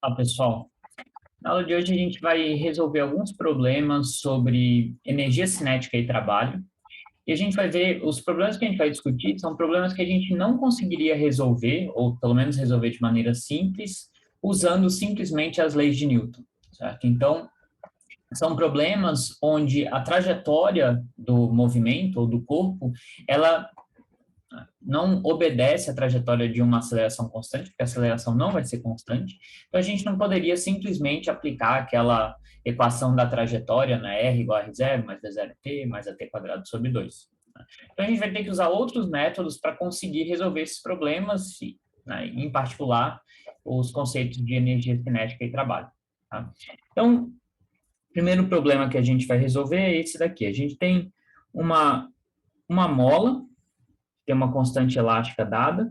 Olá, pessoal. Na aula de hoje a gente vai resolver alguns problemas sobre energia cinética e trabalho. E a gente vai ver, os problemas que a gente vai discutir são problemas que a gente não conseguiria resolver, ou pelo menos resolver de maneira simples, usando simplesmente as leis de Newton, certo? Então, são problemas onde a trajetória do movimento ou do corpo, ela não obedece à trajetória de uma aceleração constante, porque a aceleração não vai ser constante, então a gente não poderia simplesmente aplicar aquela equação da trajetória, né, R igual a R0 mais D0t mais AT quadrado sobre 2. Então a gente vai ter que usar outros métodos para conseguir resolver esses problemas, né, em particular os conceitos de energia cinética e trabalho. Tá? Então, o primeiro problema que a gente vai resolver é esse daqui. A gente tem uma mola, tem uma constante elástica dada,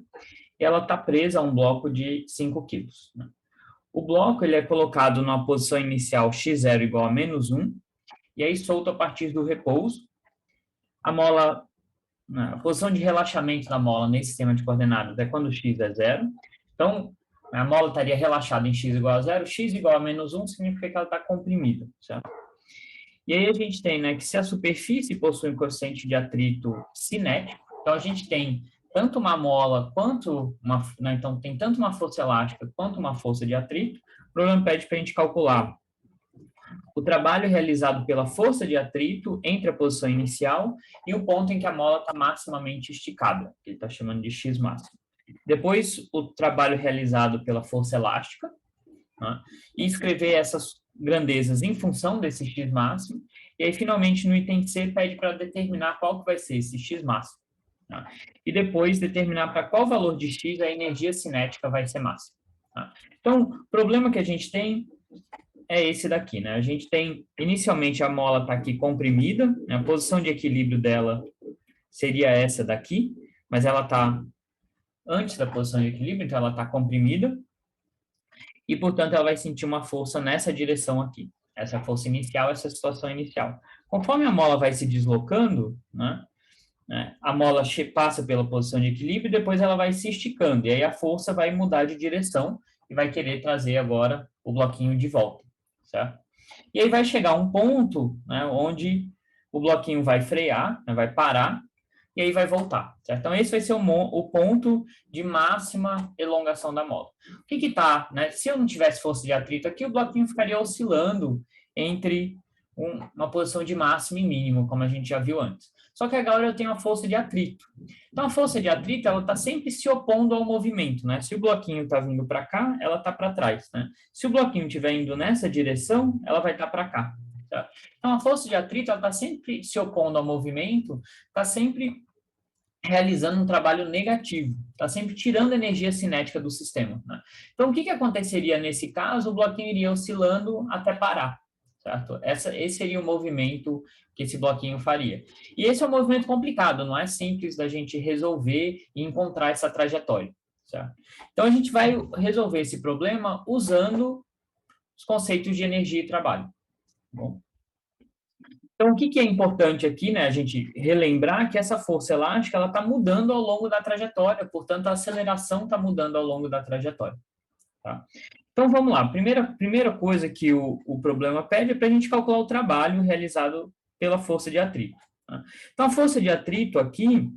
e ela está presa a um bloco de 5 quilos. Né? O bloco ele é colocado numa posição inicial x0 igual a -1, e aí solto a partir do repouso. A mola, né, a posição de relaxamento da mola nesse sistema de coordenadas é quando x é 0. Então, a mola estaria relaxada em x igual a 0, x igual a -1 significa que ela está comprimida, certo? E aí a gente tem, né, que se a superfície possui um coeficiente de atrito cinético, então a gente tem tanto uma mola quanto uma, né, então tem tanto uma força elástica quanto uma força de atrito. O problema pede para a gente calcular o trabalho realizado pela força de atrito entre a posição inicial e o ponto em que a mola está maximamente esticada, que ele está chamando de x máximo. Depois, o trabalho realizado pela força elástica, né, e escrever essas grandezas em função desse x máximo, e aí, finalmente, no item C, pede para determinar qual que vai ser esse x máximo. Tá? E depois determinar para qual valor de x a energia cinética vai ser máxima. Tá? Então, o problema que a gente tem é esse daqui, né? A gente tem, inicialmente, a mola está aqui comprimida, né? A posição de equilíbrio dela seria essa daqui, mas ela está antes da posição de equilíbrio, então ela está comprimida, e, portanto, ela vai sentir uma força nessa direção aqui. Essa força inicial, essa situação inicial. Conforme a mola vai se deslocando, a mola passa pela posição de equilíbrio e depois ela vai se esticando. E aí a força vai mudar de direção e vai querer trazer agora o bloquinho de volta, certo? E aí vai chegar um ponto, né, onde o bloquinho vai frear, né, vai parar, e aí vai voltar, certo? Então, esse vai ser o ponto de máxima elongação da mola. O que que tá, né? Se eu não tivesse força de atrito aqui, o bloquinho ficaria oscilando entre uma posição de máximo e mínimo, como a gente já viu antes. Só que agora eu tenho a força de atrito. Então, a força de atrito, ela está sempre se opondo ao movimento, né? Se o bloquinho está vindo para cá, ela está para trás, né? Se o bloquinho estiver indo nessa direção, ela vai estar para cá. Tá? Então, a força de atrito, ela está sempre se opondo ao movimento, está sempre realizando um trabalho negativo, está sempre tirando energia cinética do sistema. Né? Então, o que aconteceria nesse caso? O bloquinho iria oscilando até parar, certo? Esse seria o movimento que esse bloquinho faria. E esse é um movimento complicado, não é simples da gente resolver e encontrar essa trajetória, certo? Então, a gente vai resolver esse problema usando os conceitos de energia e trabalho. Bom, então, o que que é importante aqui, né, a gente relembrar que essa força elástica ela está mudando ao longo da trajetória, portanto, a aceleração está mudando ao longo da trajetória. Tá? Então, vamos lá. Primeira coisa que o problema pede é para a gente calcular o trabalho realizado pela força de atrito. Tá? Então, a força de atrito aqui,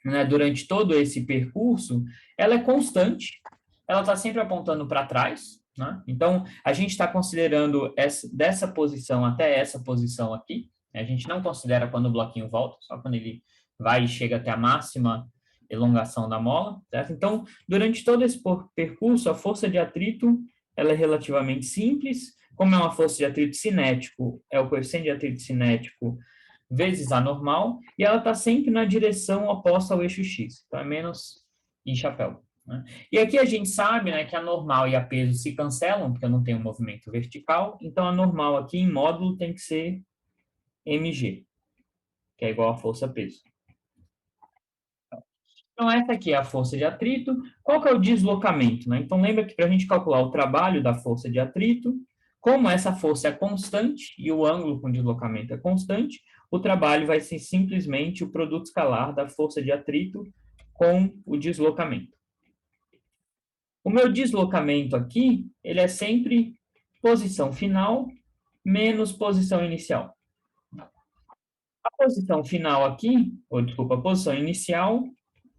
né, durante todo esse percurso, ela é constante, ela está sempre apontando para trás, né? Então, a gente está considerando dessa posição até essa posição aqui, a gente não considera quando o bloquinho volta, só quando ele vai e chega até a máxima elongação da mola, certo? Então, durante todo esse percurso, a força de atrito ela é relativamente simples, como é uma força de atrito cinético, é o coeficiente de atrito cinético vezes a normal, e ela está sempre na direção oposta ao eixo x, então é menos i chapéu. Né? E aqui a gente sabe, né, que a normal e a peso se cancelam, porque eu não tenho movimento vertical, então a normal aqui em módulo tem que ser mg, que é igual a força-peso. Então, essa aqui é a força de atrito. Qual que é o deslocamento? Né? Então, lembra que para a gente calcular o trabalho da força de atrito, como essa força é constante e o ângulo com deslocamento é constante, o trabalho vai ser simplesmente o produto escalar da força de atrito com o deslocamento. O meu deslocamento aqui, ele é sempre posição final menos posição inicial. A posição final aqui, ou desculpa, a posição inicial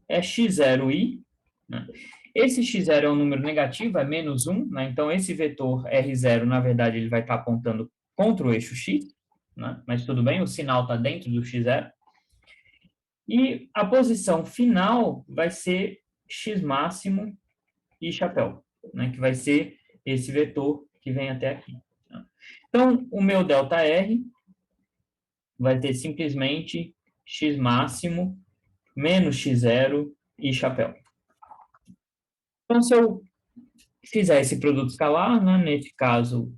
é x0i, né? Esse x0 é um número negativo, é menos 1, né? Então esse vetor R0, na verdade, ele vai estar apontando contra o eixo x, né? Mas tudo bem, o sinal está dentro do x0. E a posição final vai ser x máximo e chapéu, né? Que vai ser esse vetor que vem até aqui. Tá? Então, o meu ΔR vai ter simplesmente x máximo menos x0 e chapéu. Então, se eu fizer esse produto escalar, né, nesse caso,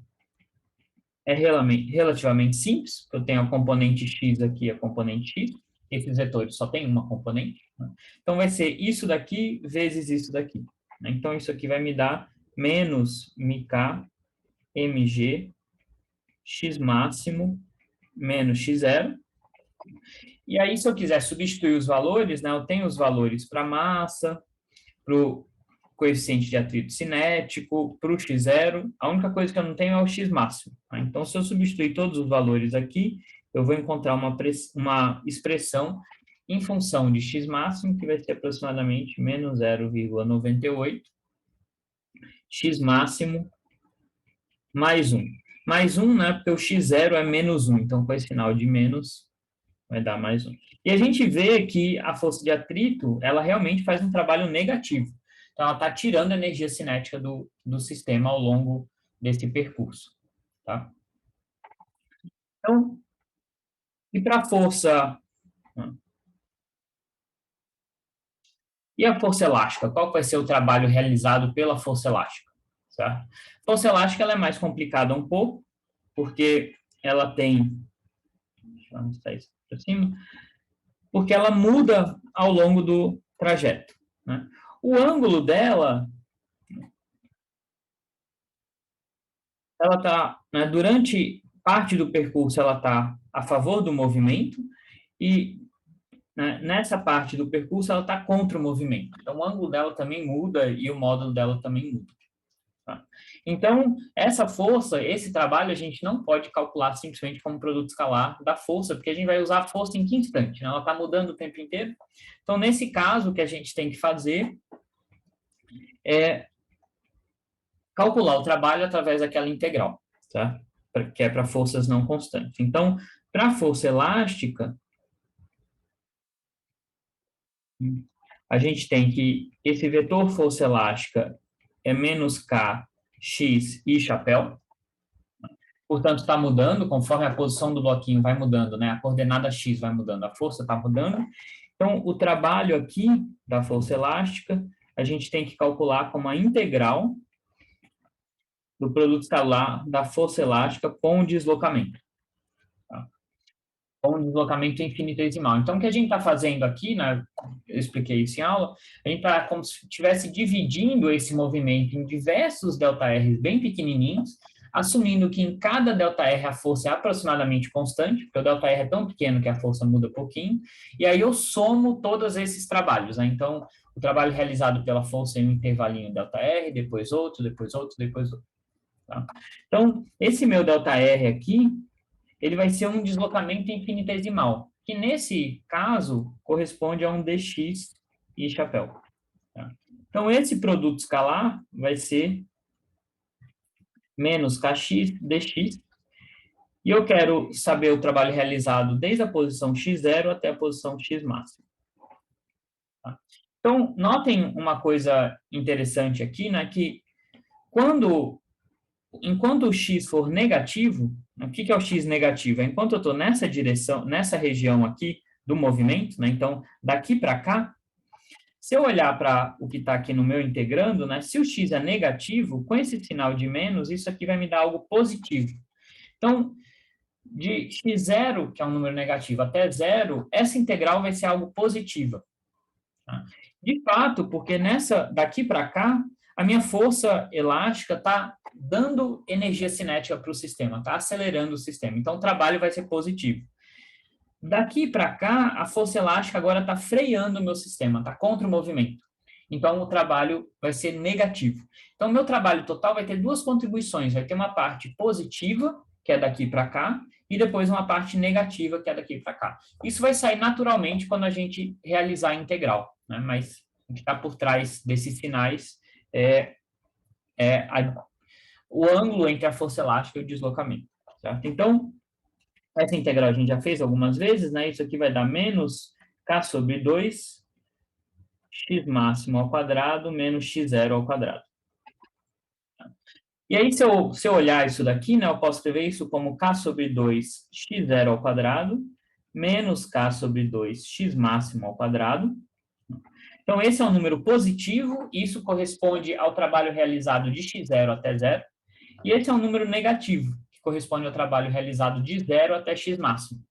é relativamente simples, eu tenho a componente x aqui e a componente x, esses vetores só tem uma componente, né? Então, vai ser isso daqui vezes isso daqui, né? Então, isso aqui vai me dar menos mk mg x máximo menos x0. E aí, se eu quiser substituir os valores, né, eu tenho os valores para massa, para o coeficiente de atrito cinético, para o x0, a única coisa que eu não tenho é o x máximo. Tá? Então, se eu substituir todos os valores aqui, eu vou encontrar uma expressão em função de x máximo, que vai ser aproximadamente menos 0,98, x máximo mais 1. Mais 1, né, porque o x0 é menos 1, então com esse sinal de menos, vai dar mais 1. E a gente vê que a força de atrito, ela realmente faz um trabalho negativo. Então, ela está tirando a energia cinética do sistema ao longo desse percurso. Tá? Então, e para a força... E a força elástica? Qual vai ser o trabalho realizado pela força elástica? Certo? A força elástica ela é mais complicada um pouco, porque ela tem... Deixa eu arrastar isso para cima. Porque ela muda ao longo do trajeto. Né? O ângulo dela, ela está, né, durante parte do percurso, ela está a favor do movimento e, né, nessa parte do percurso ela está contra o movimento. Então, o ângulo dela também muda e o módulo dela também muda. Tá? Então, essa força, esse trabalho, a gente não pode calcular simplesmente como produto escalar da força, porque a gente vai usar a força em que instante? Né? Ela está mudando o tempo inteiro. Então, nesse caso, o que a gente tem que fazer é calcular o trabalho através daquela integral, tá? Que é para forças não constantes. Então, para a força elástica, a gente tem que esse vetor força elástica é menos k, x e chapéu. Portanto, está mudando, conforme a posição do bloquinho vai mudando, né? A coordenada x vai mudando, a força está mudando. Então, o trabalho aqui da força elástica, a gente tem que calcular como a integral do produto escalar da força elástica com o deslocamento. Tá? Com o deslocamento infinitesimal. Então, o que a gente está fazendo aqui, né, eu expliquei isso em aula, a gente está como se estivesse dividindo esse movimento em diversos ΔRs bem pequenininhos, assumindo que em cada ΔR a força é aproximadamente constante, porque o ΔR é tão pequeno que a força muda pouquinho, e aí eu somo todos esses trabalhos. Né? Então, o trabalho realizado pela força em um intervalinho ΔR, depois outro, depois outro, depois outro. Tá? Então, esse meu ΔR aqui, ele vai ser um deslocamento infinitesimal, que nesse caso corresponde a um dx e chapéu. Tá? Então, esse produto escalar vai ser menos kx dx, e eu quero saber o trabalho realizado desde a posição x0 até a posição x máxima. Tá? Então, notem uma coisa interessante aqui, né, que enquanto o x for negativo, o que é o x negativo? É enquanto eu estou nessa direção, nessa região aqui do movimento, né? Então, daqui para cá, se eu olhar para o que está aqui no meu integrando, né? Se o x é negativo, com esse sinal de menos, isso aqui vai me dar algo positivo. Então, de x0, que é um número negativo, até zero, essa integral vai ser algo positiva. Tá? De fato, porque daqui para cá, a minha força elástica está dando energia cinética para o sistema, está acelerando o sistema. Então, o trabalho vai ser positivo. Daqui para cá, a força elástica agora está freando o meu sistema, está contra o movimento. Então, o trabalho vai ser negativo. Então, o meu trabalho total vai ter duas contribuições. Vai ter uma parte positiva, que é daqui para cá, e depois uma parte negativa, que é daqui para cá. Isso vai sair naturalmente quando a gente realizar a integral, né? Mas o que está por trás desses sinais é o ângulo entre a força elástica e o deslocamento, certo? Então, essa integral a gente já fez algumas vezes, né? Isso aqui vai dar menos k sobre 2 x máximo ao quadrado menos x zero ao quadrado. E aí, se eu olhar isso daqui, né, eu posso escrever isso como k sobre 2 x zero ao quadrado menos k sobre 2 x máximo ao quadrado. Então, esse é um número positivo, isso corresponde ao trabalho realizado de x0 até zero. E esse é um número negativo, que corresponde ao trabalho realizado de zero até x máximo.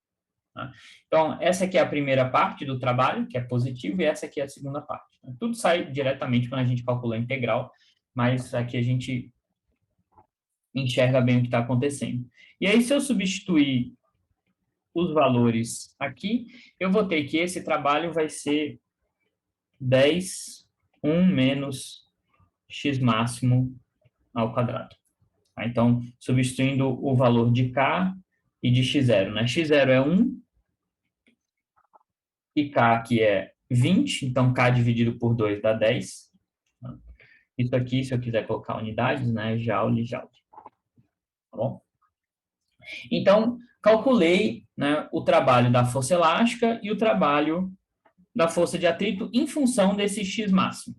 Tá? Então, essa aqui é a primeira parte do trabalho, que é positivo, e essa aqui é a segunda parte. Tudo sai diretamente quando a gente calcula a integral, mas aqui a gente enxerga bem o que está acontecendo. E aí, se eu substituir os valores aqui, eu vou ter que esse trabalho vai ser 10, 1 menos x máximo ao quadrado. Tá? Então, substituindo o valor de k e de x0, né? x0 é 1, e k aqui é 20, então k dividido por 2 dá 10. Isso aqui, se eu quiser colocar unidades, né? Joule. Tá bom? Então, calculei, né, o trabalho da força elástica e o trabalho da força de atrito em função desse x máximo.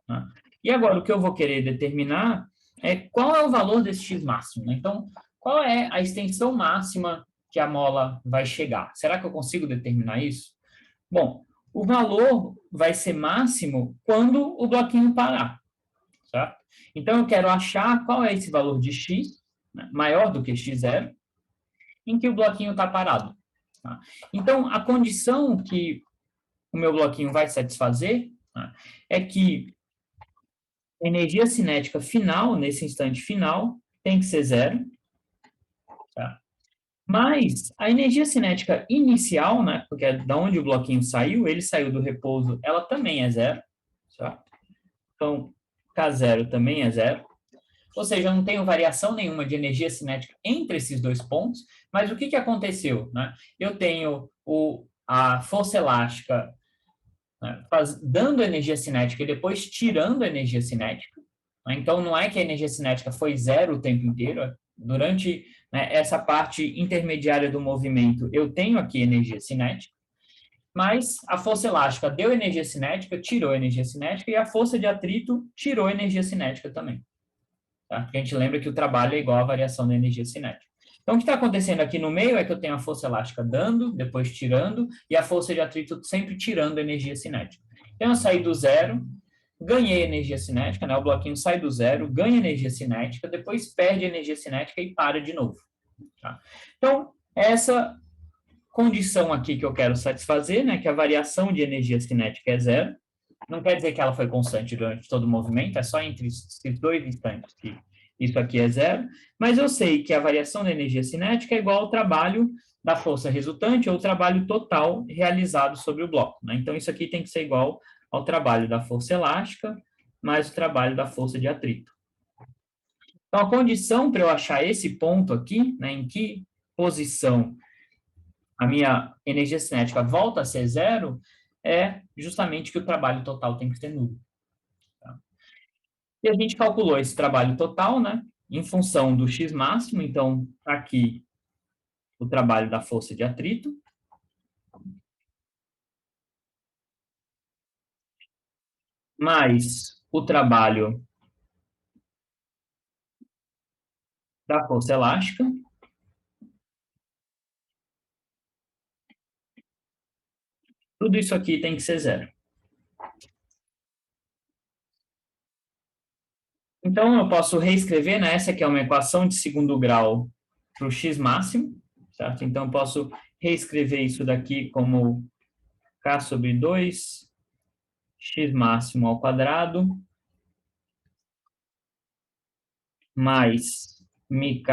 Né? E agora, o que eu vou querer determinar é qual é o valor desse x máximo. Né? Então, qual é a extensão máxima que a mola vai chegar? Será que eu consigo determinar isso? Bom, o valor vai ser máximo quando o bloquinho parar, certo? Então, eu quero achar qual é esse valor de x, né, maior do que x0, em que o bloquinho está parado. Tá? Então, a condição que o meu bloquinho vai satisfazer, tá, é que a energia cinética final, nesse instante final, tem que ser zero. Tá? Mas a energia cinética inicial, né, porque é da onde o bloquinho saiu, ele saiu do repouso, ela também é zero. Certo? Então, K0 também é zero. Ou seja, eu não tenho variação nenhuma de energia cinética entre esses dois pontos, mas o que aconteceu? Né? Eu tenho a força elástica, né, dando energia cinética e depois tirando energia cinética. Né? Então, não é que a energia cinética foi zero o tempo inteiro. Durante, né, essa parte intermediária do movimento, eu tenho aqui energia cinética, mas a força elástica deu energia cinética, tirou energia cinética, e a força de atrito tirou energia cinética também. Tá? Porque a gente lembra que o trabalho é igual à variação da energia cinética. Então, o que está acontecendo aqui no meio é que eu tenho a força elástica dando, depois tirando, e a força de atrito sempre tirando energia cinética. Então, eu saí do zero, ganhei energia cinética, né? O bloquinho sai do zero, ganha energia cinética, depois perde energia cinética e para de novo. Tá? Então, essa condição aqui que eu quero satisfazer, né, que a variação de energia cinética é zero, não quer dizer que ela foi constante durante todo o movimento, é só entre esses dois instantes que isso aqui é zero, mas eu sei que a variação da energia cinética é igual ao trabalho da força resultante ou o trabalho total realizado sobre o bloco. Né? Então, isso aqui tem que ser igual ao trabalho da força elástica mais o trabalho da força de atrito. Então, a condição para eu achar esse ponto aqui, né, em que posição a minha energia cinética volta a ser zero, é justamente que o trabalho total tem que ser nulo. Tá? E a gente calculou esse trabalho total, né, em função do x máximo, então, aqui, o trabalho da força de atrito, mais o trabalho da força elástica, tudo isso aqui tem que ser zero. Então, eu posso reescrever, né, essa aqui é uma equação de segundo grau para o x máximo, certo? Então, eu posso reescrever isso daqui como k sobre 2 x máximo ao quadrado mais mk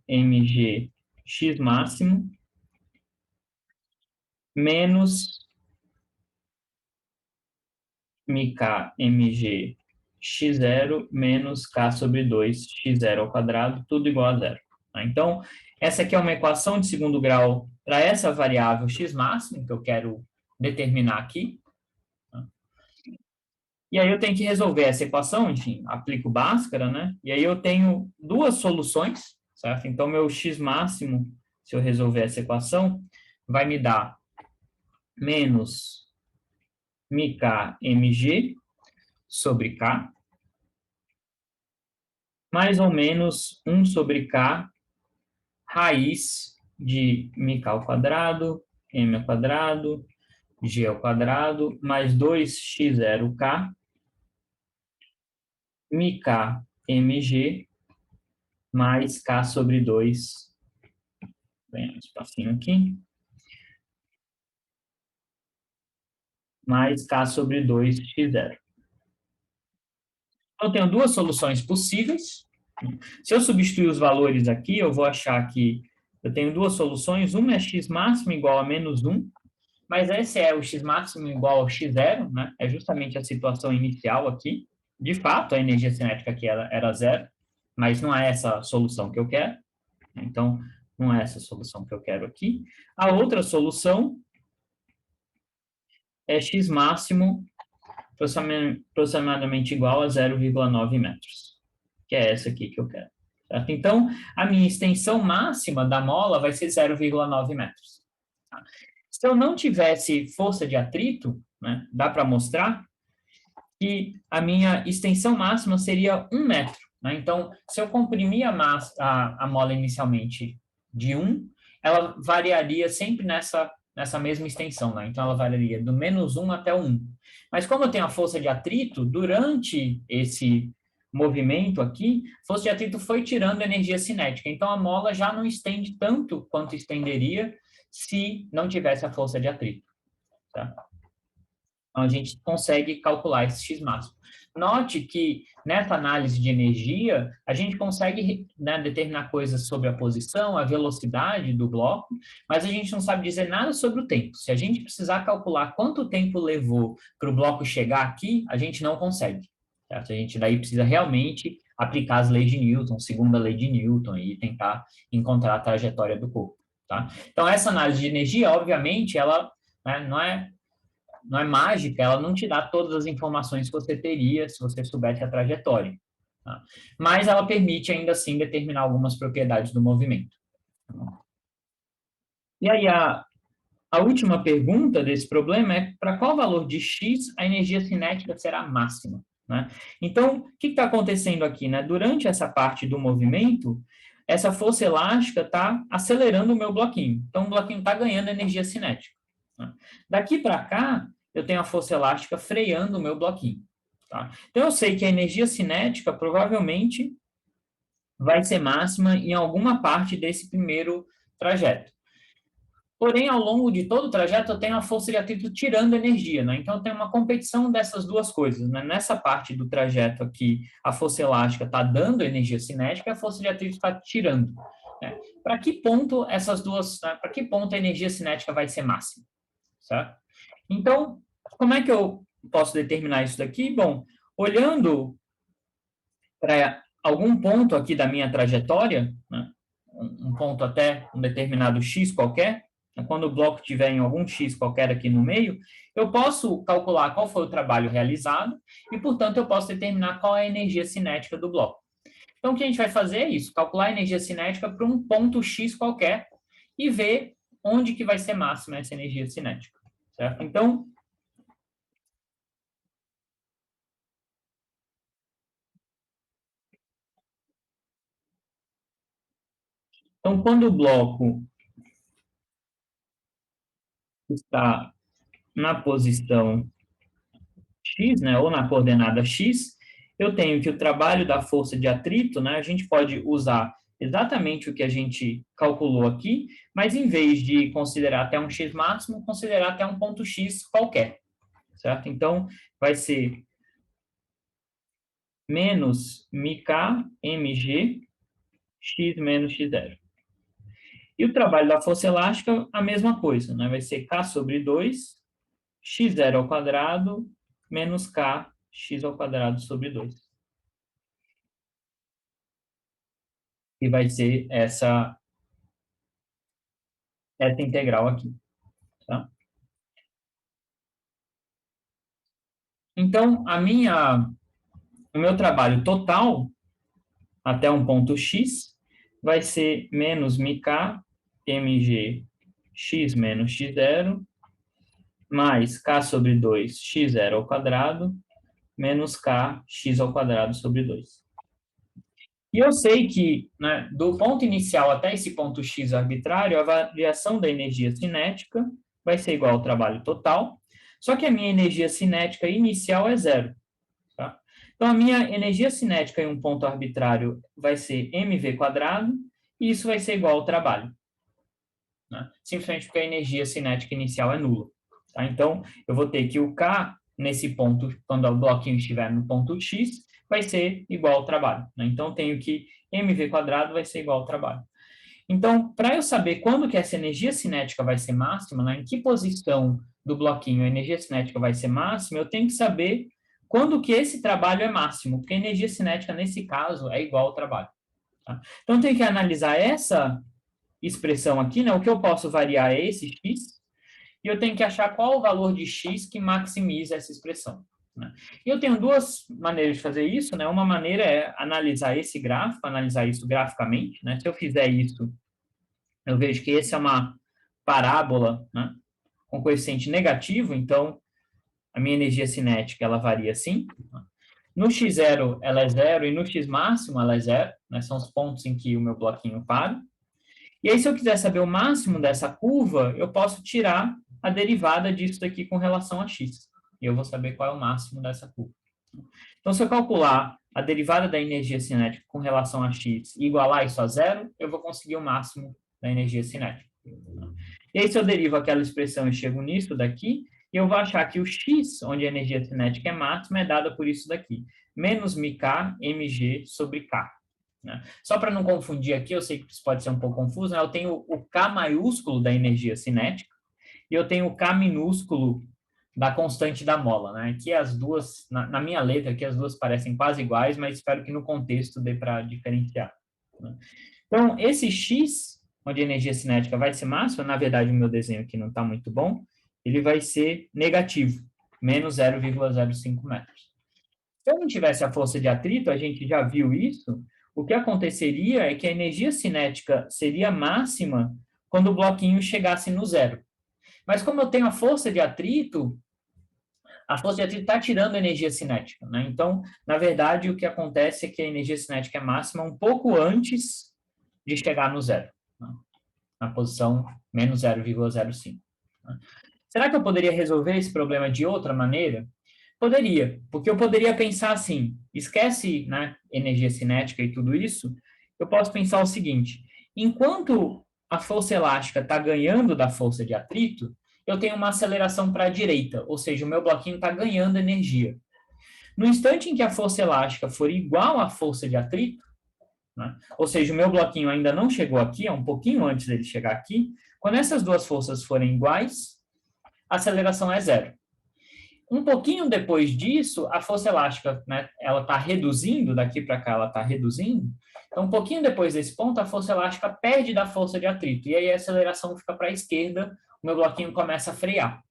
mg x máximo menos μk mg x0 menos k sobre 2 x0 ao quadrado, tudo igual a zero. Tá? Então, essa aqui é uma equação de segundo grau para essa variável x máximo que eu quero determinar aqui. Tá? E aí eu tenho que resolver essa equação, enfim, aplico Bhaskara, né? E aí eu tenho duas soluções, certo? Então, meu x máximo, se eu resolver essa equação, vai me dar menos μk mg sobre k, mais ou menos 1 sobre k raiz de μk ao quadrado, m ao quadrado, g ao quadrado, mais 2x0k, μk mg, mais k sobre 2, bem, um espacinho aqui, mais k sobre 2x0. Então, eu tenho duas soluções possíveis. Se eu substituir os valores aqui, eu vou achar que eu tenho duas soluções. Uma é x máximo igual a menos 1, mas esse é o x máximo igual ao x0, né? É justamente a situação inicial aqui. De fato, a energia cinética aqui era zero, mas não é essa a solução que eu quero. Então, não é essa a solução que eu quero aqui. A outra solução é x máximo aproximadamente igual a 0,9 metros, que é essa aqui que eu quero. Certo? Então, a minha extensão máxima da mola vai ser 0,9 metros. Tá? Se eu não tivesse força de atrito, né, dá para mostrar que a minha extensão máxima seria 1 metro. Né? Então, se eu comprimir a mola inicialmente de 1, ela variaria sempre nessa mesma extensão. Né? Então, ela variaria do menos 1 até o 1. Mas como eu tenho a força de atrito, durante esse movimento aqui, a força de atrito foi tirando energia cinética. Então, a mola já não estende tanto quanto estenderia se não tivesse a força de atrito. Tá? Então, a gente consegue calcular esse x máximo. Note que nessa análise de energia, a gente consegue, né, determinar coisas sobre a posição, a velocidade do bloco, mas a gente não sabe dizer nada sobre o tempo. Se a gente precisar calcular quanto tempo levou para o bloco chegar aqui, a gente não consegue. Certo? A gente daí precisa realmente aplicar as leis de Newton, segunda lei de Newton, e tentar encontrar a trajetória do corpo. Tá? Então, essa análise de energia, obviamente, ela, né, não é mágica, ela não te dá todas as informações que você teria se você soubesse a trajetória. Tá? Mas ela permite, ainda assim, determinar algumas propriedades do movimento. E aí, a última pergunta desse problema é para qual valor de x a energia cinética será máxima? Né? Então, o que está acontecendo aqui? Né? Durante essa parte do movimento, essa força elástica está acelerando o meu bloquinho. Então, o bloquinho está ganhando energia cinética. Né? Daqui para cá, eu tenho a força elástica freando o meu bloquinho. Tá? Então, eu sei que a energia cinética provavelmente vai ser máxima em alguma parte desse primeiro trajeto. Porém, ao longo de todo o trajeto, eu tenho a força de atrito tirando energia, né? Então, eu tenho uma competição dessas duas coisas, né? Nessa parte do trajeto aqui, a força elástica está dando energia cinética, a força de atrito está tirando. Né? Para que ponto essas duas, né? Para que ponto a energia cinética vai ser máxima? Certo? Então, como é que eu posso determinar isso daqui? Bom, olhando para algum ponto aqui da minha trajetória, né? Um ponto até um determinado x qualquer, quando o bloco estiver em algum x qualquer aqui no meio, eu posso calcular qual foi o trabalho realizado e, portanto, eu posso determinar qual é a energia cinética do bloco. Então, o que a gente vai fazer é isso, calcular a energia cinética para um ponto x qualquer e ver onde que vai ser máxima essa energia cinética, certo? Então, quando o bloco está na posição x, né, ou na coordenada x, eu tenho que o trabalho da força de atrito, né, a gente pode usar exatamente o que a gente calculou aqui, mas em vez de considerar até um x máximo, considerar até um ponto x qualquer, certo? Então, vai ser menos μk mg x menos x0. E o trabalho da força elástica, a mesma coisa, né? Vai ser k sobre 2, x0 ao quadrado, menos K x ao quadrado sobre 2. E vai ser essa integral aqui, tá? Então, o meu trabalho total, até um ponto x, vai ser menos μk mg x menos x0, mais k sobre 2 x0 ao quadrado, menos k x ao quadrado sobre 2. E eu sei que, né, do ponto inicial até esse ponto x arbitrário, a variação da energia cinética vai ser igual ao trabalho total, só que a minha energia cinética inicial é zero. Tá? Então, a minha energia cinética em um ponto arbitrário vai ser mv quadrado, e isso vai ser igual ao trabalho. Né? Simplesmente porque a energia cinética inicial é nula. Tá? Então, eu vou ter que o K, nesse ponto, quando o bloquinho estiver no ponto X, vai ser igual ao trabalho. Né? Então, eu tenho que mv quadrado vai ser igual ao trabalho. Então, para eu saber quando que essa energia cinética vai ser máxima, né, em que posição do bloquinho a energia cinética vai ser máxima, eu tenho que saber quando que esse trabalho é máximo, porque a energia cinética, nesse caso, é igual ao trabalho. Tá? Então, eu tenho que analisar essa expressão aqui, né, o que eu posso variar é esse x, e eu tenho que achar qual o valor de x que maximiza essa expressão. Né? E eu tenho duas maneiras de fazer isso, né? Uma maneira é analisar esse gráfico, analisar isso graficamente, né? Se eu fizer isso, eu vejo que esse é uma parábola, né, com coeficiente negativo, então a minha energia cinética ela varia assim. No x0 ela é zero e no x máximo ela é zero, né, são os pontos em que o meu bloquinho para. E aí, se eu quiser saber o máximo dessa curva, eu posso tirar a derivada disso daqui com relação a x. E eu vou saber qual é o máximo dessa curva. Então, se eu calcular a derivada da energia cinética com relação a x e igualar isso a zero, eu vou conseguir o máximo da energia cinética. E aí, se eu derivo aquela expressão e chego nisso daqui, eu vou achar que o x, onde a energia cinética é máxima, é dada por isso daqui, menos μk mg sobre k. Né? Só para não confundir aqui, eu sei que isso pode ser um pouco confuso, né? Eu tenho o K maiúsculo da energia cinética e eu tenho o K minúsculo da constante da mola. Né? Aqui as duas, na minha letra, aqui as duas parecem quase iguais, mas espero que no contexto dê para diferenciar. Né? Então, esse X, onde a energia cinética vai ser máxima, na verdade o meu desenho aqui não está muito bom, ele vai ser negativo, menos 0,05 metros. Se eu não tivesse a força de atrito, a gente já viu isso, o que aconteceria é que a energia cinética seria máxima quando o bloquinho chegasse no zero. Mas como eu tenho a força de atrito está tirando energia cinética. Né? Então, na verdade, o que acontece é que a energia cinética é máxima um pouco antes de chegar no zero, né? Na posição menos 0,05. Né? Será que eu poderia resolver esse problema de outra maneira? Poderia, porque eu poderia pensar assim, esquece, né, energia cinética e tudo isso, eu posso pensar o seguinte, enquanto a força elástica está ganhando da força de atrito, eu tenho uma aceleração para a direita, ou seja, o meu bloquinho está ganhando energia. No instante em que a força elástica for igual à força de atrito, né, ou seja, o meu bloquinho ainda não chegou aqui, é um pouquinho antes dele chegar aqui, quando essas duas forças forem iguais, a aceleração é zero. Um pouquinho depois disso, a força elástica, né, ela está reduzindo, daqui para cá ela está reduzindo, então um pouquinho depois desse ponto, a força elástica perde da força de atrito, e aí a aceleração fica para a esquerda, o meu bloquinho começa a frear.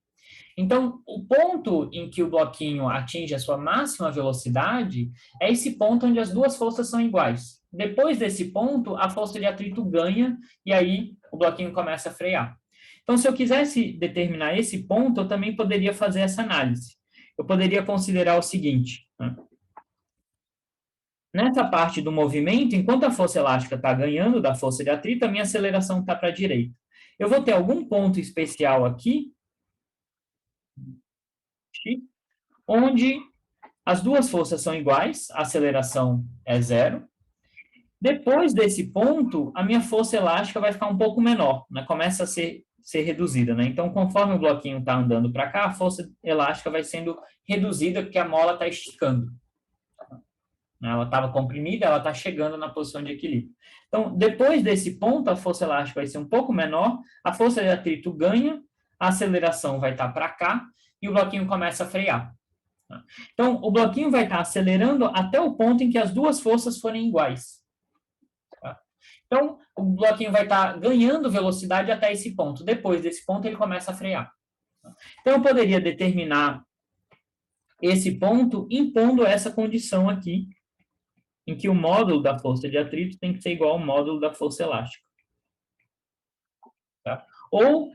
Então, o ponto em que o bloquinho atinge a sua máxima velocidade é esse ponto onde as duas forças são iguais. Depois desse ponto, a força de atrito ganha, e aí o bloquinho começa a frear. Então, se eu quisesse determinar esse ponto, eu também poderia fazer essa análise. Eu poderia considerar o seguinte, né? Nessa parte do movimento, enquanto a força elástica está ganhando da força de atrito, a minha aceleração está para a direita. Eu vou ter algum ponto especial aqui, onde as duas forças são iguais, a aceleração é zero. Depois desse ponto, a minha força elástica vai ficar um pouco menor, né? Começa a ser reduzida. Né? Então, conforme o bloquinho está andando para cá, a força elástica vai sendo reduzida porque a mola está esticando. Ela estava comprimida, ela está chegando na posição de equilíbrio. Então, depois desse ponto, a força elástica vai ser um pouco menor, a força de atrito ganha, a aceleração vai estar para cá e o bloquinho começa a frear. Tá? Então, o bloquinho vai estar acelerando até o ponto em que as duas forças forem iguais. Tá? Então, o bloquinho vai estar ganhando velocidade até esse ponto. Depois desse ponto, ele começa a frear. Então, eu poderia determinar esse ponto impondo essa condição aqui, em que o módulo da força de atrito tem que ser igual ao módulo da força elástica. Tá? Ou,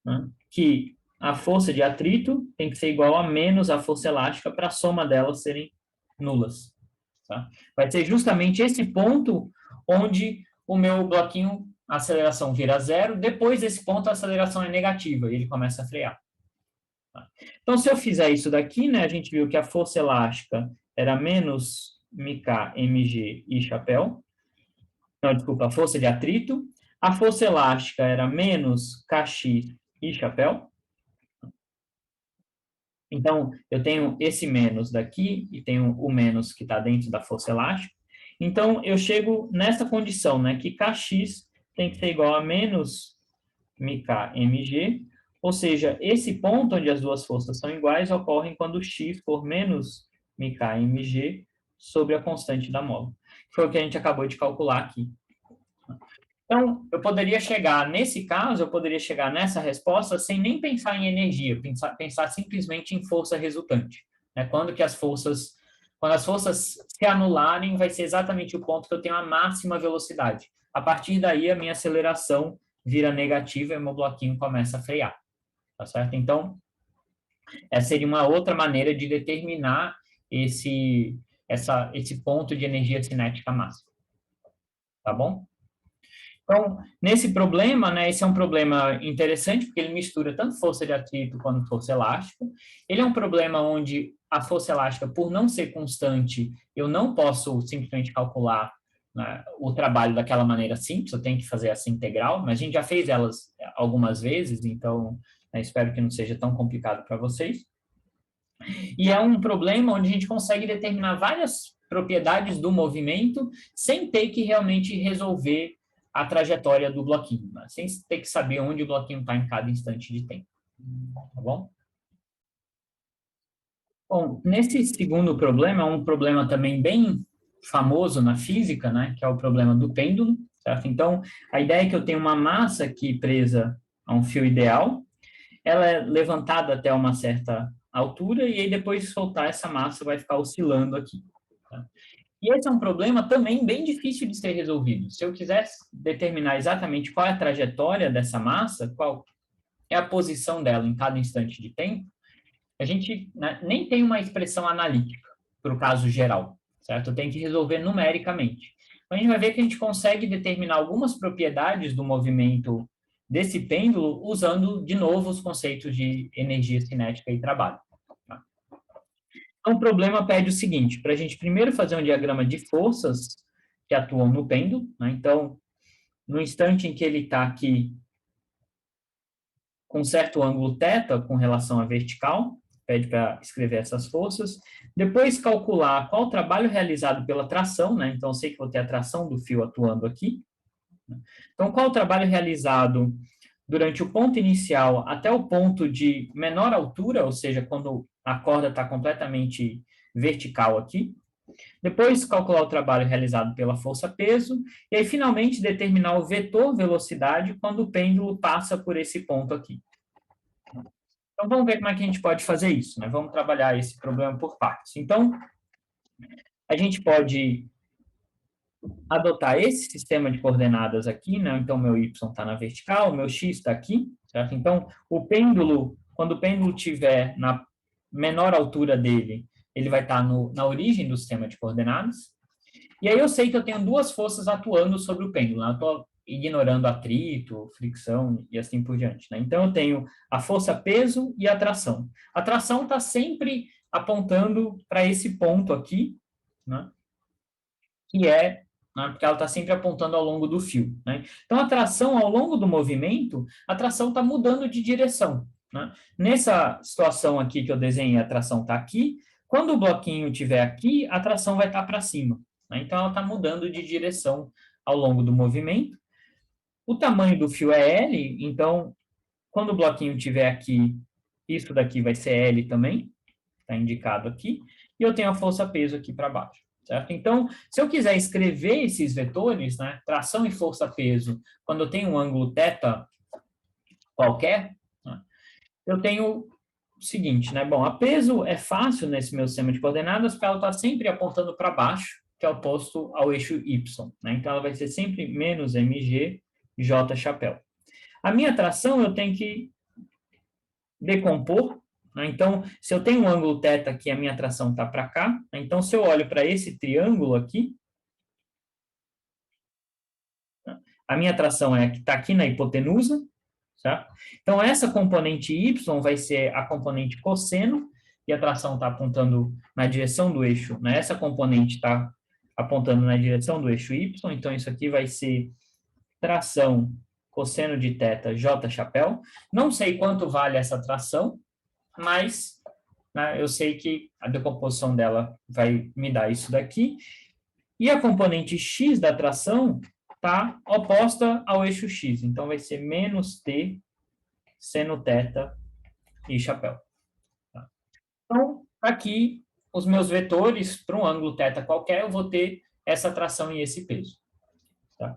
né, que a força de atrito tem que ser igual a menos a força elástica para a soma delas serem nulas. Tá? Vai ser justamente esse ponto onde o meu bloquinho, a aceleração vira zero, depois desse ponto a aceleração é negativa e ele começa a frear. Tá? Então, se eu fizer isso daqui, né, a gente viu que a força elástica era menos mk, mg e chapéu. Não, desculpa, a força de atrito. A força elástica era menos kx e chapéu. Então, eu tenho esse menos daqui e tenho o menos que está dentro da força elástica. Então, eu chego nessa condição, né, que kx tem que ser igual a menos mk mg, ou seja, esse ponto onde as duas forças são iguais ocorre quando x for menos mk mg sobre a constante da mola. Foi o que a gente acabou de calcular aqui. Então, eu poderia chegar, nesse caso, eu poderia chegar nessa resposta sem nem pensar em energia, pensar simplesmente em força resultante. Né? Quando as forças se anularem, vai ser exatamente o ponto que eu tenho a máxima velocidade. A partir daí, a minha aceleração vira negativa e o meu bloquinho começa a frear. Tá certo? Então, essa seria uma outra maneira de determinar esse ponto de energia cinética máxima. Tá bom? Então, nesse problema, né, esse é um problema interessante, porque ele mistura tanto força de atrito quanto força elástica. Ele é um problema onde a força elástica, por não ser constante, eu não posso simplesmente calcular, né, o trabalho daquela maneira simples, eu tenho que fazer essa integral, mas a gente já fez elas algumas vezes, então, né, espero que não seja tão complicado para vocês. E é um problema onde a gente consegue determinar várias propriedades do movimento sem ter que realmente resolver a trajetória do bloquinho, né? Sem ter que saber onde o bloquinho está em cada instante de tempo. Tá bom? Bom, nesse segundo problema, é um problema também bem famoso na física, né? Que é o problema do pêndulo, certo? Então, a ideia é que eu tenho uma massa aqui presa a um fio ideal, ela é levantada até uma certa altura e aí depois de soltar essa massa vai ficar oscilando aqui. Tá? E esse é um problema também bem difícil de ser resolvido. Se eu quisesse determinar exatamente qual é a trajetória dessa massa, qual é a posição dela em cada instante de tempo, a gente, né, nem tem uma expressão analítica para o caso geral, certo? Tem que resolver numericamente. Então, a gente vai ver que a gente consegue determinar algumas propriedades do movimento desse pêndulo usando, de novo, os conceitos de energia cinética e trabalho. Tá? Então, o problema pede o seguinte, para a gente primeiro fazer um diagrama de forças que atuam no pêndulo, né? Então, no instante em que ele está aqui com certo ângulo θ com relação à vertical, pede para escrever essas forças. Depois calcular qual o trabalho realizado pela tração, né? Então, eu sei que vou ter a tração do fio atuando aqui. Então, qual o trabalho realizado durante o ponto inicial até o ponto de menor altura, ou seja, quando a corda está completamente vertical aqui. Depois, calcular o trabalho realizado pela força-peso. E aí, finalmente, determinar o vetor velocidade quando o pêndulo passa por esse ponto aqui. Então, vamos ver como é que a gente pode fazer isso, né? Vamos trabalhar esse problema por partes. Então, a gente pode adotar esse sistema de coordenadas aqui, né? Então, meu y está na vertical, meu x está aqui, certo? Então, o pêndulo, quando o pêndulo estiver na menor altura dele, ele vai estar na origem do sistema de coordenadas. E aí eu sei que eu tenho duas forças atuando sobre o pêndulo, né? Eu estou ignorando atrito, fricção e assim por diante, né? Então, eu tenho a força-peso e a tração. A tração está sempre apontando para esse ponto aqui, né? Que é, né, porque ela está sempre apontando ao longo do fio, né? Então, a tração ao longo do movimento, a tração está mudando de direção, né? Nessa situação aqui que eu desenhei, a tração está aqui. Quando o bloquinho estiver aqui, a tração vai estar para cima, né? Então, ela está mudando de direção ao longo do movimento. O tamanho do fio é L, então, quando o bloquinho estiver aqui, isso daqui vai ser L também, está indicado aqui, e eu tenho a força-peso aqui para baixo, certo? Então, se eu quiser escrever esses vetores, né, tração e força-peso, quando eu tenho um ângulo θ qualquer, né, eu tenho o seguinte, né? Bom, a peso é fácil nesse meu sistema de coordenadas porque ela está sempre apontando para baixo, que é oposto ao eixo y, né? Então, ela vai ser sempre menos mg j chapéu. A minha tração eu tenho que decompor, né? Então, se eu tenho um ângulo θ aqui, a minha tração está para cá, né? Então, se eu olho para esse triângulo aqui, a minha tração é que está aqui na hipotenusa, certo? Então, essa componente y vai ser a componente cosseno, e a tração está apontando na direção do eixo, né? Essa componente está apontando na direção do eixo y, então isso aqui vai ser tração cosseno de θ j chapéu. Não sei quanto vale essa tração, mas, né, eu sei que a decomposição dela vai me dar isso daqui. E a componente x da tração está oposta ao eixo x, então vai ser menos t seno θ e chapéu. Tá? Então, aqui, os meus vetores para um ângulo θ qualquer, eu vou ter essa tração e esse peso. Tá?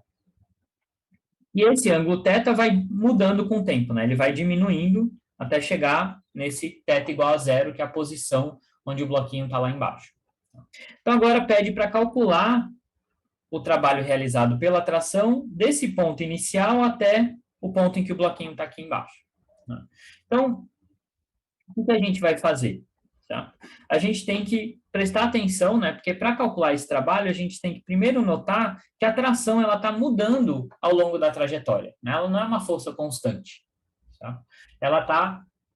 E esse ângulo θ vai mudando com o tempo, né? Ele vai diminuindo até chegar nesse θ igual a zero, que é a posição onde o bloquinho está lá embaixo. Então, agora pede para calcular o trabalho realizado pela tração desse ponto inicial até o ponto em que o bloquinho está aqui embaixo. Então, o que a gente vai fazer? Tá? A gente tem que prestar atenção, né? Porque para calcular esse trabalho, a gente tem que primeiro notar que a tração ela está mudando ao longo da trajetória. Né? Ela não é uma força constante. Tá?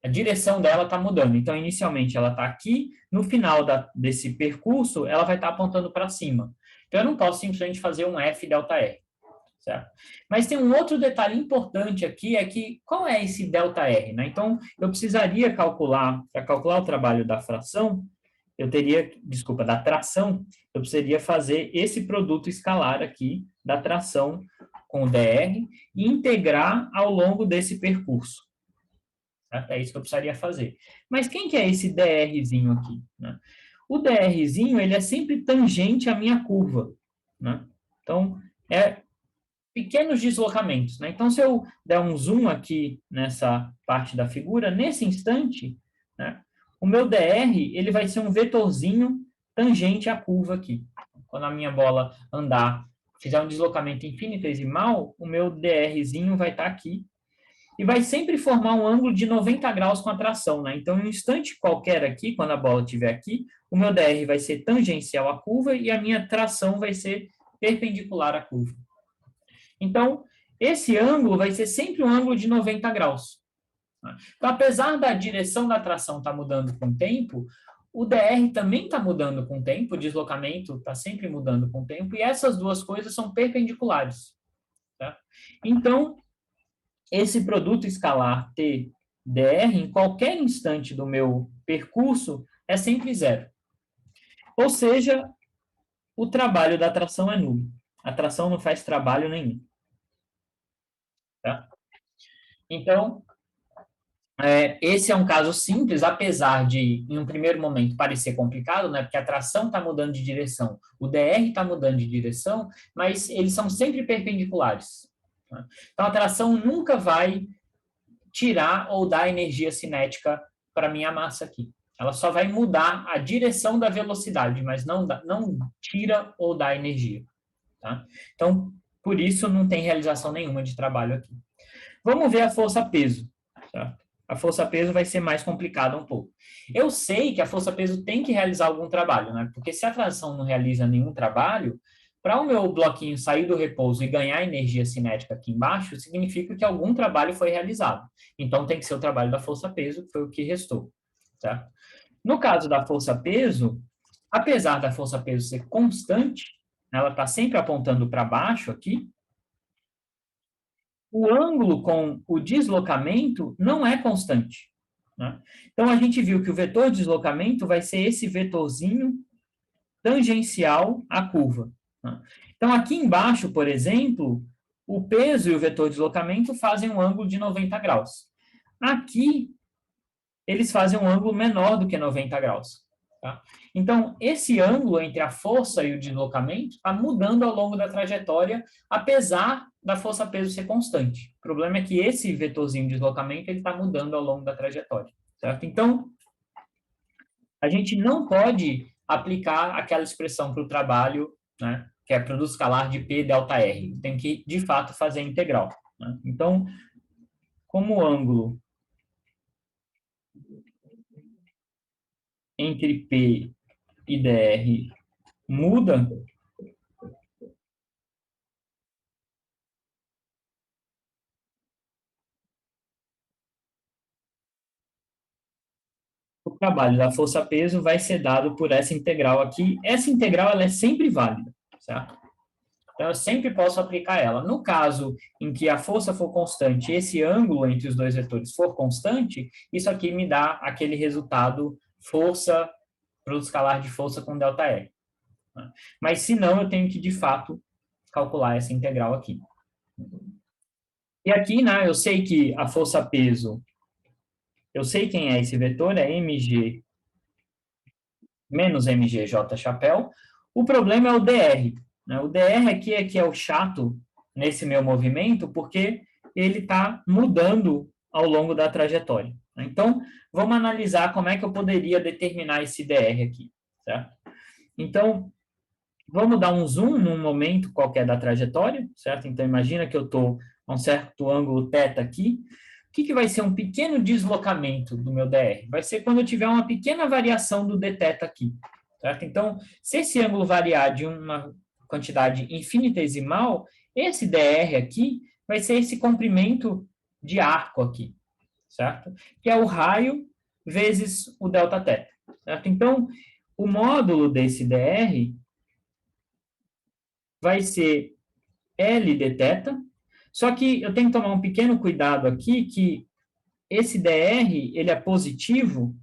A direção dela está mudando. Então, inicialmente, ela está aqui. No final desse percurso, ela vai estar apontando para cima. Então, eu não posso simplesmente fazer um F ΔR. Certo? Mas tem um outro detalhe importante aqui, é que qual é esse ΔR? Né? Então, eu precisaria calcular, para calcular o trabalho da fração, da tração, eu precisaria fazer esse produto escalar aqui, da tração com o dr, e integrar ao longo desse percurso. Certo? É isso que eu precisaria fazer. Mas quem que é esse drzinho aqui? Né? O drzinho, ele é sempre tangente à minha curva. Né? Então, é pequenos deslocamentos, né? Então, se eu der um zoom aqui nessa parte da figura, nesse instante, né, o meu dr, ele vai ser um vetorzinho tangente à curva aqui. Quando a minha bola andar, fizer um deslocamento infinitesimal, o meu drzinho vai estar aqui e vai sempre formar um ângulo de 90 graus com a tração, né? Então, em um instante qualquer aqui, quando a bola estiver aqui, o meu dr vai ser tangencial à curva e a minha tração vai ser perpendicular à curva. Então, esse ângulo vai ser sempre um ângulo de 90 graus. Então, apesar da direção da tração estar mudando com o tempo, o dr também está mudando com o tempo, o deslocamento está sempre mudando com o tempo, e essas duas coisas são perpendiculares. Tá? Então, esse produto escalar T/dr, em qualquer instante do meu percurso, é sempre zero. Ou seja, o trabalho da tração é nulo. A tração não faz trabalho nenhum. Tá? Então, esse é um caso simples, apesar de, em um primeiro momento, parecer complicado, né? Porque a tração está mudando de direção, o dr está mudando de direção, mas eles são sempre perpendiculares. Tá? Então, a tração nunca vai tirar ou dar energia cinética para a minha massa aqui. Ela só vai mudar a direção da velocidade, mas não tira ou dá energia. Tá? Então, por isso, não tem realização nenhuma de trabalho aqui. Vamos ver a força-peso. Certo? A força-peso vai ser mais complicada um pouco. Eu sei que a força-peso tem que realizar algum trabalho, né? Porque se a tração não realiza nenhum trabalho, para o meu bloquinho sair do repouso e ganhar energia cinética aqui embaixo, significa que algum trabalho foi realizado. Então, tem que ser o trabalho da força-peso, que foi o que restou. Certo? No caso da força-peso, apesar da força-peso ser constante, ela está sempre apontando para baixo aqui, o ângulo com o deslocamento não é constante. Né? Então, a gente viu que o vetor de deslocamento vai ser esse vetorzinho tangencial à curva. Né? Então, aqui embaixo, por exemplo, o peso e o vetor de deslocamento fazem um ângulo de 90 graus. Aqui, eles fazem um ângulo menor do que 90 graus. Tá? Então, esse ângulo entre a força e o deslocamento está mudando ao longo da trajetória, apesar da força-peso ser constante. O problema é que esse vetorzinho de deslocamento está mudando ao longo da trajetória. Certo? Então, a gente não pode aplicar aquela expressão para o trabalho, né, que é produto escalar de P delta R. Tem que, de fato, fazer a integral. Né? Então, como o ângulo entre P e dr muda, o trabalho da força-peso vai ser dado por essa integral aqui. Essa integral ela é sempre válida, certo? Então, eu sempre posso aplicar ela. No caso em que a força for constante e esse ângulo entre os dois vetores for constante, isso aqui me dá aquele resultado força, produto escalar de força com ΔR. Mas, se não, eu tenho que, de fato, calcular essa integral aqui. E aqui, né, eu sei que a força-peso, eu sei quem é esse vetor, é mg menos mgj chapéu. O problema é o dr. Né? O dr aqui é que é o chato nesse meu movimento, porque ele está mudando ao longo da trajetória. Então, vamos analisar como é que eu poderia determinar esse dr aqui, certo? Então, vamos dar um zoom num momento qualquer da trajetória, certo? Então, imagina que eu estou a um certo ângulo θ aqui. O que vai ser um pequeno deslocamento do meu dr? Vai ser quando eu tiver uma pequena variação do dθ aqui, certo? Então, se esse ângulo variar de uma quantidade infinitesimal, esse dr aqui vai ser esse comprimento de arco aqui, certo? Que é o raio vezes o Δθ, certo? Então, o módulo desse dr vai ser L dθ, só que eu tenho que tomar um pequeno cuidado aqui, que esse dr, ele é positivo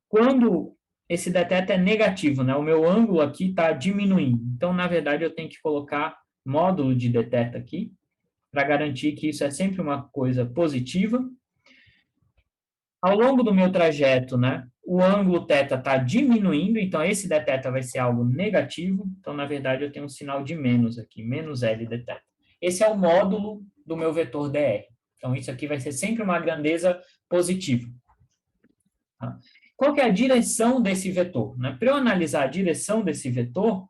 quando esse dθ é negativo, né? O meu ângulo aqui está diminuindo. Então, na verdade, eu tenho que colocar módulo de dθ aqui, para garantir que isso é sempre uma coisa positiva. Ao longo do meu trajeto, né, o ângulo θ está diminuindo, então esse dθ vai ser algo negativo. Então, na verdade, eu tenho um sinal de menos aqui, menos L dθ. Esse é o módulo do meu vetor dr. Então, isso aqui vai ser sempre uma grandeza positiva. Tá? Qual que é a direção desse vetor? Né? Para eu analisar a direção desse vetor,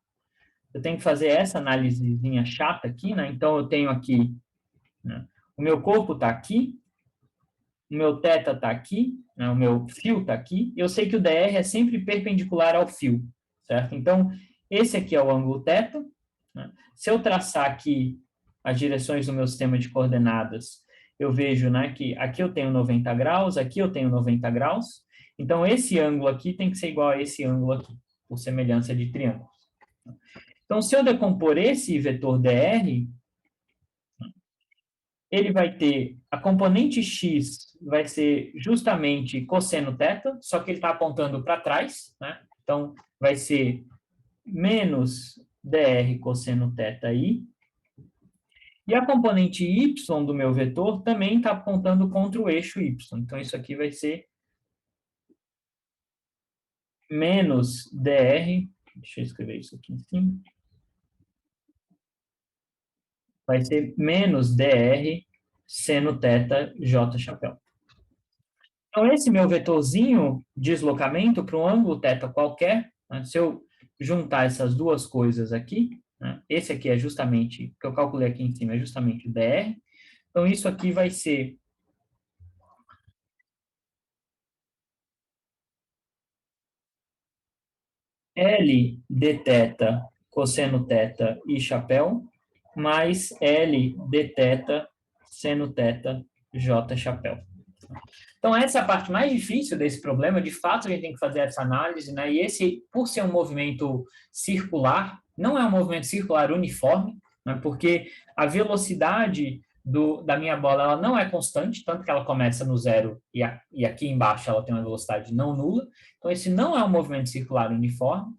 eu tenho que fazer essa análisezinha chata aqui. Né? Então, eu tenho aqui, né, o meu corpo está aqui, o meu θ está aqui, né, o meu fio está aqui, eu sei que o dr é sempre perpendicular ao fio, certo? Então, esse aqui é o ângulo θ. Né? Se eu traçar aqui as direções do meu sistema de coordenadas, eu vejo, né, que aqui eu tenho 90 graus, aqui eu tenho 90 graus, então esse ângulo aqui tem que ser igual a esse ângulo aqui, por semelhança de triângulos. Então, se eu decompor esse vetor dr, ele vai ter a componente x vai ser justamente cosseno θ, só que ele está apontando para trás, né? Então, vai ser menos dr cosseno θi. E a componente y do meu vetor também está apontando contra o eixo y. Então, isso aqui vai ser menos dr, deixa eu escrever isso aqui em cima, vai ser menos dr seno θ j chapéu. Então, esse meu vetorzinho de deslocamento para um ângulo θ qualquer, né, se eu juntar essas duas coisas aqui, né, esse aqui é justamente, que eu calculei aqui em cima, é justamente o dr. Então, isso aqui vai ser L dθ cosseno θ e chapéu, mais L dθ seno θ j chapéu. Então, essa é a parte mais difícil desse problema. De fato, a gente tem que fazer essa análise, né? E esse, por ser um movimento circular, não é um movimento circular uniforme, né? Porque a velocidade da minha bola ela não é constante, tanto que ela começa no zero e aqui embaixo ela tem uma velocidade não nula. Então, esse não é um movimento circular uniforme.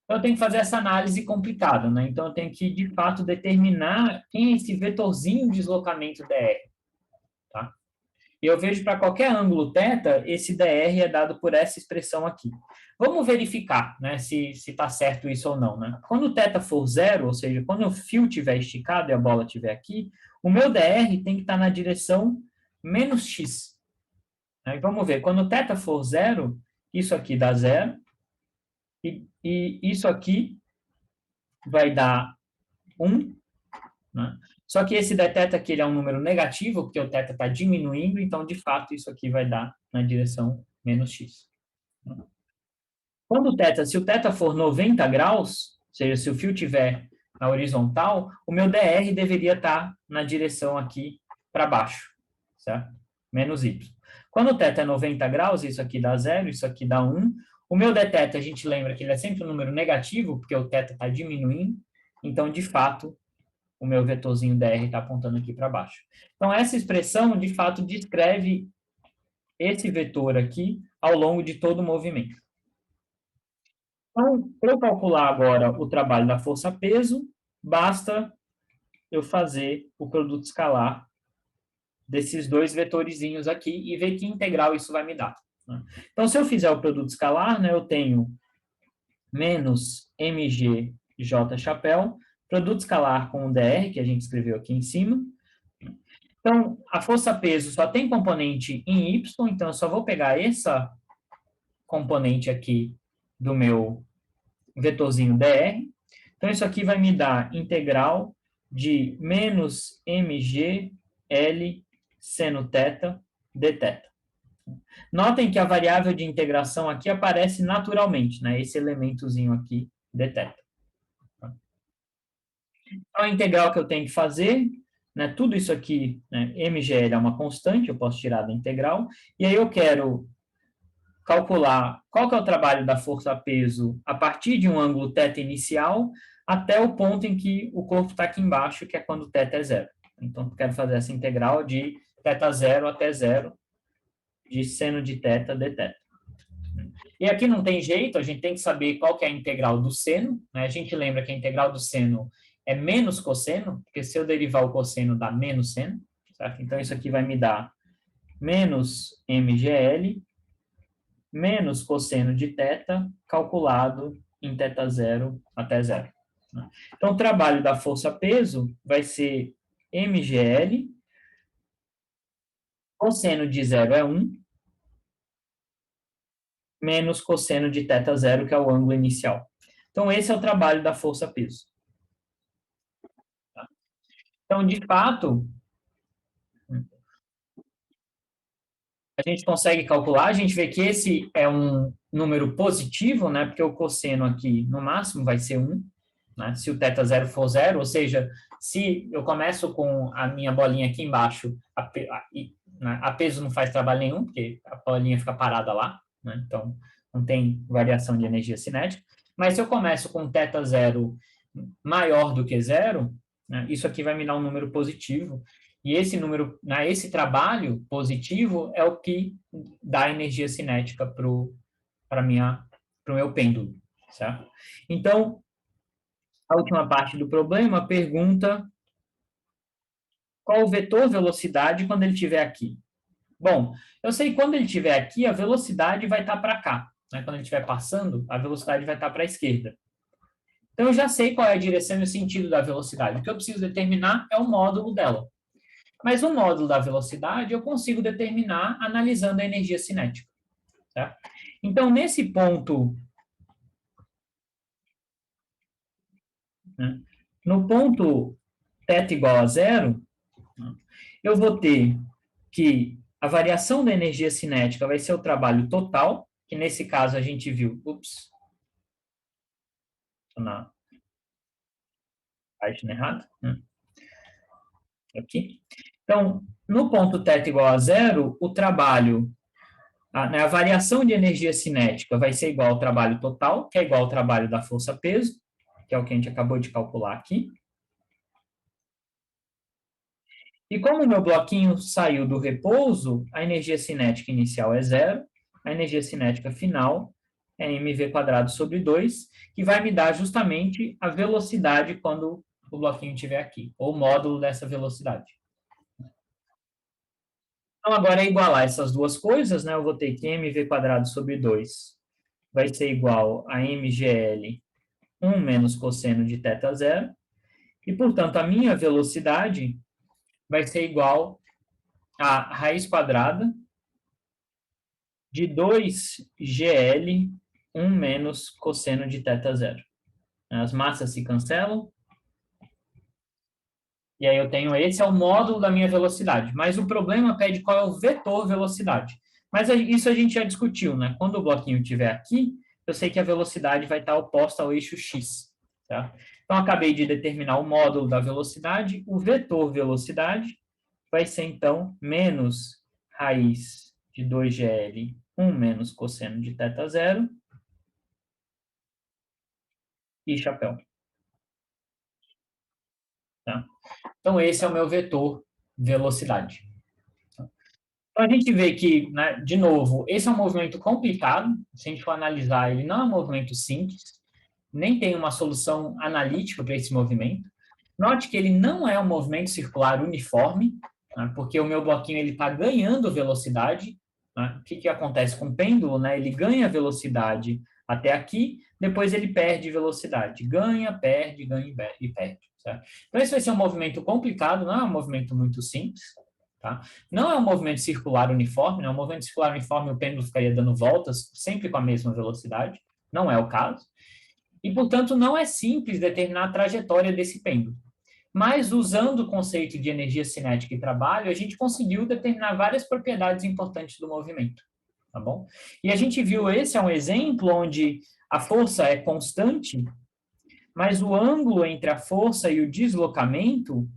Então, eu tenho que fazer essa análise complicada, né? Então, eu tenho que, de fato, determinar quem é esse vetorzinho de deslocamento dr, tá? e eu vejo para qualquer ângulo θ, esse dr é dado por essa expressão aqui. Vamos verificar, né, se está certo isso ou não, né? Quando θ for zero, ou seja, quando o fio estiver esticado e a bola estiver aqui, o meu dr tem que estar na direção menos x. Aí vamos ver, quando θ for zero, isso aqui dá zero, e isso aqui vai dar 1, né? Só que esse dθ aqui ele é um número negativo, porque o θ está diminuindo, então, de fato, isso aqui vai dar na direção menos x. Quando se o θ for 90 graus, ou seja, se o fio estiver na horizontal, o meu dr deveria estar na direção aqui para baixo, certo? Menos y. Quando o θ é 90 graus, isso aqui dá 0, isso aqui dá 1. O meu dθ, a gente lembra que ele é sempre um número negativo, porque o θ está diminuindo, então, de fato, o meu vetorzinho dr está apontando aqui para baixo. Então, essa expressão, de fato, descreve esse vetor aqui ao longo de todo o movimento. Então, para eu calcular agora o trabalho da força-peso, basta eu fazer o produto escalar desses dois vetorizinhos aqui e ver que integral isso vai me dar. Então, se eu fizer o produto escalar, né, eu tenho menos mg j chapéu, produto escalar com o dr, que a gente escreveu aqui em cima. Então, a força-peso só tem componente em y, então eu só vou pegar essa componente aqui do meu vetorzinho dr. Então, isso aqui vai me dar integral de menos mg L seno θ dθ. Notem que a variável de integração aqui aparece naturalmente, né? Esse elementozinho aqui, dθ. Então, a integral que eu tenho que fazer, né? Tudo isso aqui, né, mgl é uma constante, eu posso tirar da integral, e aí eu quero calcular qual que é o trabalho da força-peso a partir de um ângulo θ inicial até o ponto em que o corpo está aqui embaixo, que é quando θ é zero. Então, eu quero fazer essa integral de θ0 até zero, de seno de θ dθ. E aqui não tem jeito, a gente tem que saber qual que é a integral do seno, né? A gente lembra que a integral do seno é menos cosseno, porque se eu derivar o cosseno dá menos seno, certo? Então, isso aqui vai me dar menos mgl menos cosseno de θ calculado em θ0 até zero. Então, o trabalho da força-peso vai ser mgl, cosseno de zero é 1, menos cosseno de θ0, que é o ângulo inicial. Então, esse é o trabalho da força-peso. Então, de fato, a gente consegue calcular, a gente vê que esse é um número positivo, né, porque o cosseno aqui, no máximo, vai ser 1, né, se o θ0 for 0, ou seja, se eu começo com a minha bolinha aqui embaixo, a peso não faz trabalho nenhum, porque a bolinha fica parada lá, né, então não tem variação de energia cinética, mas se eu começo com θ0 maior do que 0, né, isso aqui vai me dar um número positivo, e esse número, né, esse trabalho positivo é o que dá energia cinética para o meu pêndulo, certo? Então, a última parte do problema pergunta qual o vetor velocidade quando ele estiver aqui. Bom, eu sei que quando ele estiver aqui, a velocidade vai estar para cá, né? Quando ele estiver passando, a velocidade vai estar para a esquerda. Então, eu já sei qual é a direção e o sentido da velocidade. O que eu preciso determinar é o módulo dela. Mas o módulo da velocidade eu consigo determinar analisando a energia cinética. Tá? Então, nesse ponto, né, no ponto θ igual a zero, eu vou ter que a variação da energia cinética vai ser o trabalho total, que nesse caso a gente viu, na página errada, né? Aqui. Então, no ponto θ igual a zero, o trabalho, a variação de energia cinética vai ser igual ao trabalho total, que é igual ao trabalho da força-peso, que é o que a gente acabou de calcular aqui. E como o meu bloquinho saiu do repouso, a energia cinética inicial é zero, a energia cinética final é mv² sobre 2, que vai me dar justamente a velocidade quando o bloquinho estiver aqui, ou o módulo dessa velocidade. Então, agora é igualar essas duas coisas, né? Eu vou ter que mv² sobre 2 vai ser igual a mgl 1 menos cosseno de θ zero. E, portanto, a minha velocidade vai ser igual a raiz quadrada de 2gl 1 menos cosseno de θ zero. As massas se cancelam. E aí eu tenho, esse é o módulo da minha velocidade. Mas o problema pede qual é o vetor velocidade. Mas isso a gente já discutiu, né? Quando o bloquinho estiver aqui, eu sei que a velocidade vai estar oposta ao eixo x. Tá? Então, acabei de determinar o módulo da velocidade. O vetor velocidade vai ser, então, menos raiz de 2gl 1 menos cosseno de θ zero e chapéu. Tá? Então, esse é o meu vetor velocidade. Então, a gente vê que, né, de novo, esse é um movimento complicado. Se a gente for analisar, ele não é um movimento simples, nem tem uma solução analítica para esse movimento. Note que ele não é um movimento circular uniforme, né, porque o meu bloquinho está ganhando velocidade. Né? O que acontece com o pêndulo? Né? Ele ganha velocidade até aqui, depois ele perde velocidade. Ganha, perde e perde. Certo? Então, esse vai ser um movimento complicado, não é um movimento muito simples. Tá? Não é um movimento circular uniforme, né? Um movimento circular uniforme, o pêndulo ficaria dando voltas sempre com a mesma velocidade. Não é o caso. E, portanto, não é simples determinar a trajetória desse pêndulo. Mas, usando o conceito de energia cinética e trabalho, a gente conseguiu determinar várias propriedades importantes do movimento. Tá bom? E a gente viu, esse é um exemplo onde a força é constante, mas o ângulo entre a força e o deslocamento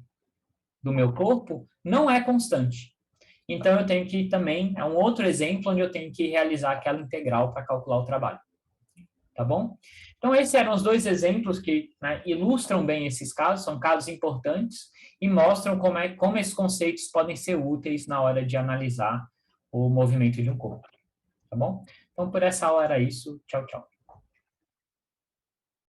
do meu corpo não é constante. Então, eu tenho que também, é um outro exemplo onde eu tenho que realizar aquela integral para calcular o trabalho. Tá bom? Então, esses eram os dois exemplos que, né, ilustram bem esses casos, são casos importantes e mostram como esses conceitos podem ser úteis na hora de analisar o movimento de um corpo. Tá bom? Então, por essa hora era isso. Tchau, tchau.